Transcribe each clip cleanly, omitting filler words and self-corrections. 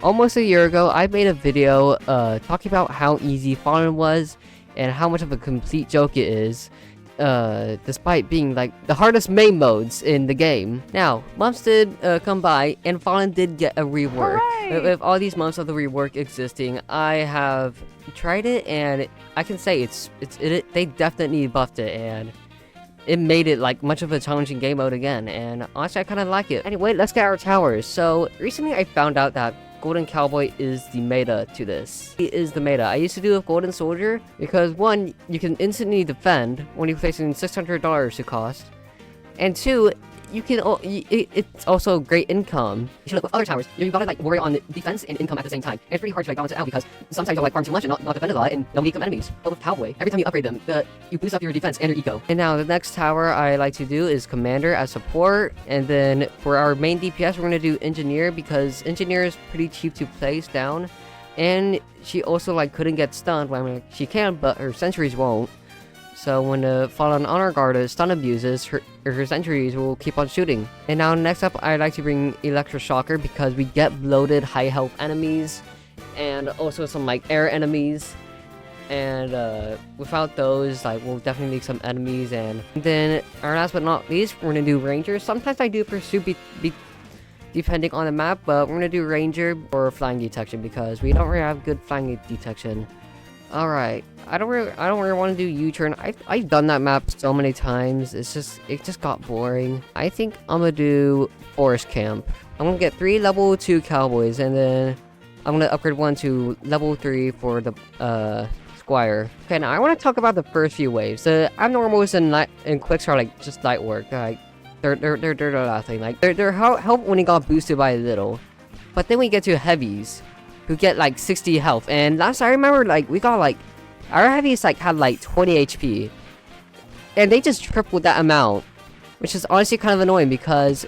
Almost a year ago, I made a video talking about how easy Fallen was and how much of a complete joke it is, despite being like the hardest main modes in the game. Now, months did come by and Fallen did get a rework. With all these months of the rework existing, I have tried it and I can say they definitely buffed it and it made it like much of a challenging game mode again, and honestly I kind of like it. Anyway, let's get our towers. So recently I found out that Golden Cowboy is the meta to this. It is the meta. I used to do with Golden Soldier because one, you can instantly defend when you're facing $600 to cost, and two, you can it's also great income. You should look with other towers. You gotta like worry on the defense and income at the same time. And it's pretty hard to like balance it out because sometimes you'll like farm too much and not defend a lot and no income enemies. But with Cowboy, every time you upgrade them, you boost up your defense and your eco. And now the next tower I like to do is Commander as support, and then for our main DPS we're gonna do Engineer because Engineer is pretty cheap to place down, and she also like couldn't get stunned. Well, I mean, she can, but her sentries won't. So when the Fallen Honor Guard stun abuses, her sentries will keep on shooting. And now next up, I like to bring Electroshocker because we get bloated high health enemies and also some like air enemies. And without those, like we'll definitely need some enemies. And then our last but not least, we're gonna do Rangers. Sometimes I do Pursuit depending on the map, but we're gonna do Ranger or Flying Detection because we don't really have good Flying Detection. Alright, I don't really want to do U-turn. I've done that map so many times. It just got boring. I think I'm gonna do Forest Camp. I'm gonna get 3 level 2 cowboys, and then I'm gonna upgrade 1 to level 3 for the Squire. Okay, now I want to talk about the first few waves. The abnormals and quicks are like just light work. Like they're nothing. Like they're help when he got boosted by a little, but then we get to heavies, who get like 60 health, and last I remember, like we got like our heavies like had like 20 HP, and they just tripled that amount, which is honestly kind of annoying because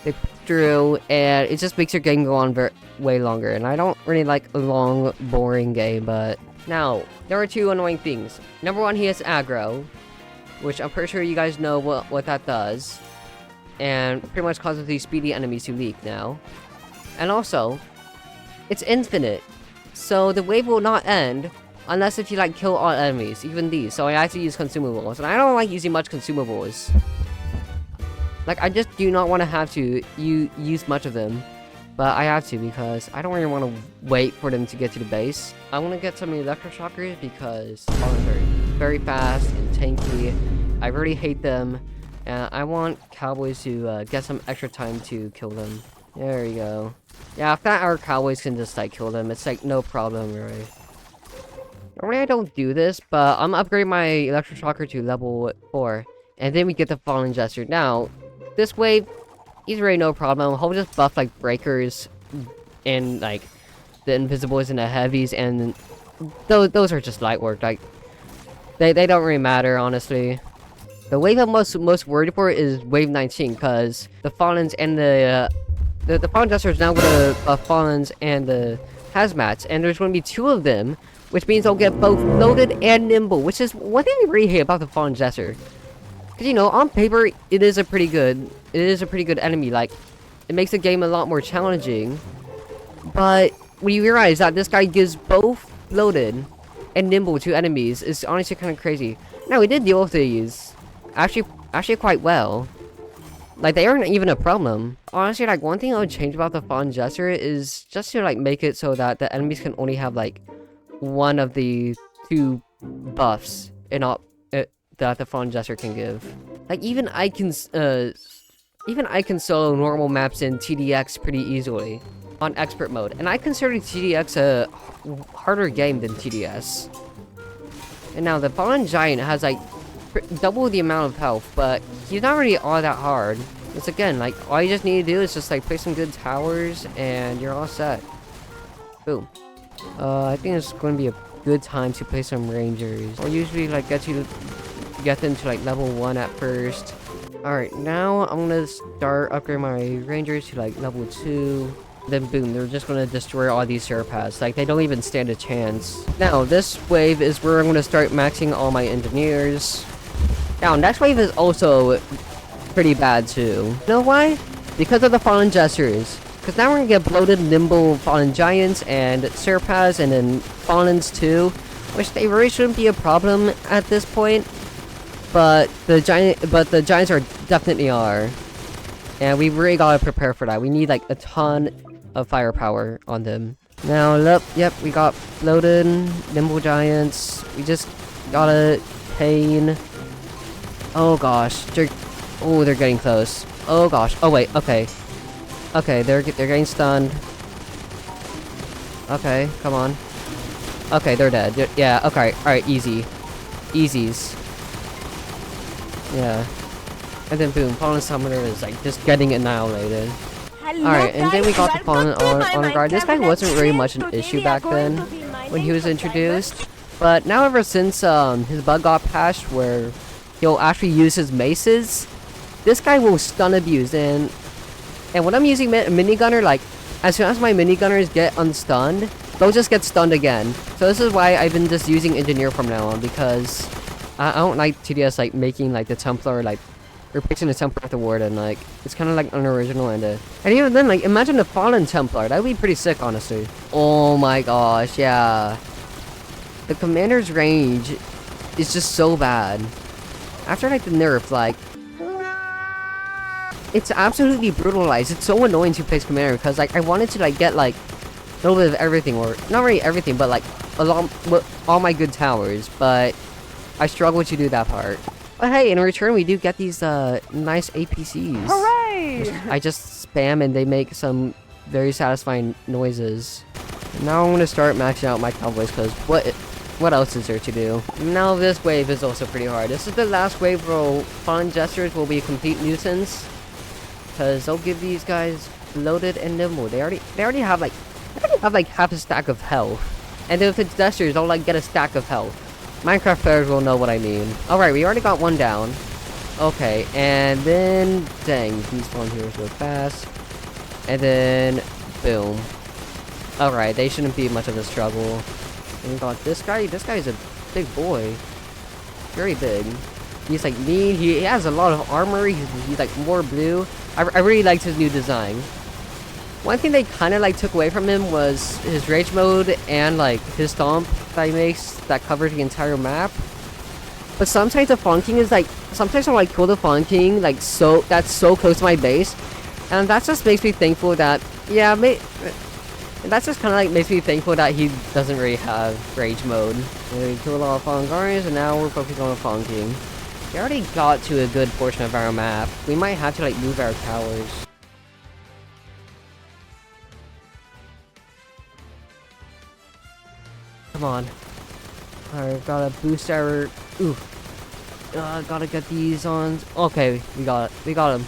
they push through and it just makes your game go on way longer, and I don't really like a long boring game. But now there are 2 annoying things. Number 1, he has aggro, which I'm pretty sure you guys know what that does, and pretty much causes these speedy enemies to leak now. And also, it's infinite, so the wave will not end unless if you like kill all enemies, even these. So I have to use consumables, and I don't like using much consumables. Like I just do not want to have to use much of them, but I have to because I don't really want to wait for them to get to the base. I want to get some electroshockers because they're very fast and tanky. I really hate them, and I want cowboys to get some extra time to kill them. There we go. Yeah, if that our cowboys can just like kill them, it's like no problem, right? Normally I don't do this, but I'm upgrading my electroshocker to level 4, and then we get the Fallen Jester. Now, this wave, he's really no problem. He'll just buff like breakers and like the invisibles and the heavies, and those are just light work. Like they don't really matter, honestly. The wave I'm most worried for is wave 19, because the Fallens and the Fallen Jester is now going to buff Fallens and the Hazmats, and there's going to be 2 of them, which means I'll get both loaded and nimble, which is one thing I really hate about the Fallen Jester. Because, you know, on paper, it is a pretty good enemy. Like, it makes the game a lot more challenging, but when you realize that this guy gives both loaded and nimble to enemies, it's honestly kind of crazy. Now, we did deal with these actually quite well. Like, they aren't even a problem. Honestly, like, one thing I would change about the Fallen Jester is just to, like, make it so that the enemies can only have, like, one of the 2 buffs and not that the Fallen Jester can give. Like, even I can solo normal maps in TDX pretty easily on expert mode, and I consider TDX a harder game than TDS. And now the Fallen Giant has, like, double the amount of health, but he's not really all that hard. It's again, like, all you just need to do is just like play some good towers and you're all set. Boom. I think it's going to be a good time to play some Rangers. Or usually like get them to like level 1 at first. Alright, now I'm gonna start upgrading my Rangers to like level 2. Then boom, they're just gonna destroy all these Surpass. Like, they don't even stand a chance. Now, this wave is where I'm gonna start maxing all my Engineers. Now, next wave is also pretty bad too. You know why? Because of the Fallen Jesters. Because now we're gonna get bloated, nimble fallen giants and Serpas and then fallens too, which they really shouldn't be a problem at this point. But the giants are definitely are, and we really gotta prepare for that. We need like a ton of firepower on them. Now, yep, we got bloated, nimble giants. We just gotta pain. Oh gosh, they're getting close. Oh gosh. Oh wait, okay. Okay, they're getting stunned. Okay, come on. Okay, they're dead. Yeah, okay, alright, easy. Easies. Yeah. And then boom, Fallen Summoner is like just getting annihilated. Alright, and then we got the Fallen Honor Guard. This guy wasn't really much an issue back then when he was introduced. But now ever since his bug got patched where he'll actually use his maces, this guy will stun abuse. And when I'm using minigunner, like as soon as my minigunners get unstunned, they'll just get stunned again. So this is why I've been just using Engineer from now on, because I don't like TDS like making like the Templar like replacing the Templar with the Warden. Like it's kind of like unoriginal, and even then, like imagine the Fallen Templar. That'd be pretty sick, honestly. Oh my gosh, yeah. The commander's range is just so bad. After like the nerf, like it's absolutely brutalized. It's so annoying to place commander because like I wanted to like get like a little bit of everything, or not really everything, but like all my good towers, but I struggle to do that part. But hey, in return we do get these nice APCs. Hooray! I just spam and they make some very satisfying noises. Now I'm gonna start maxing out my cowboys because what else is there to do? Now this wave is also pretty hard. This is the last wave where Fallen Jesters will be a complete nuisance, because they'll give these guys loaded and nimble. They already have like half a stack of health, and if it's Jesters, they'll like get a stack of health. Minecraft players will know what I mean. Alright, we already got one down. Okay, and then dang, these spawn here so fast. And then boom. Alright, they shouldn't be much of a struggle. And we got this guy. This guy's a big boy. Very big. He's like mean. He has a lot of armor. He's like more blue. I really liked his new design. One thing they kind of like took away from him was his rage mode and like his stomp that he makes that covers the entire map. But sometimes the Fallen King is like, sometimes I like kill the Fallen King like that's so close to my base, and that just makes me thankful that that's just kind of like makes me thankful that he doesn't really have rage mode. We kill a lot of Fallen Guardians, and now we're focusing on the Fallen King. We already got to a good portion of our map. We might have to like move our towers. Come on. Alright, gotta boost our... Ooh. Gotta get these on... Okay, we got it. We got him.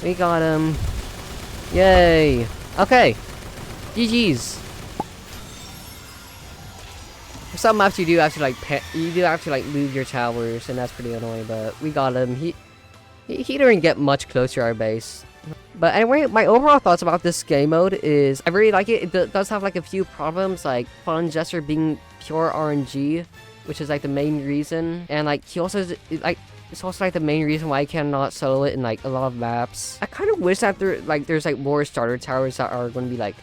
We got him. Yay. Okay. GG's. For some maps you do actually like lose your towers, and that's pretty annoying, but we got him. He didn't get much closer to our base. But anyway, my overall thoughts about this game mode is I really like it. It does have like a few problems, like Fallen Jester being pure RNG, which is like the main reason, and like he also is, like it's also like the main reason why I cannot solo it in like a lot of maps. I kind of wish that there's like more starter towers that are going to be like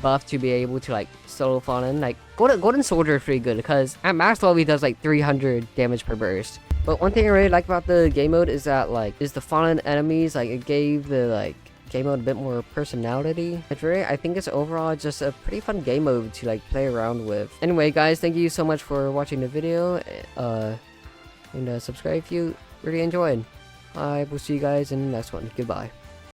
buffed to be able to like solo Fallen. Like Golden Soldier is pretty good because at max level he does like 300 damage per burst. But one thing I really like about the game mode is that like the Fallen enemies, like it gave the like game mode a bit more personality. I think it's overall just a pretty fun game mode to like play around with. Anyway guys, thank you so much for watching the video, and subscribe if you really enjoyed. I will see you guys in the next one. Goodbye.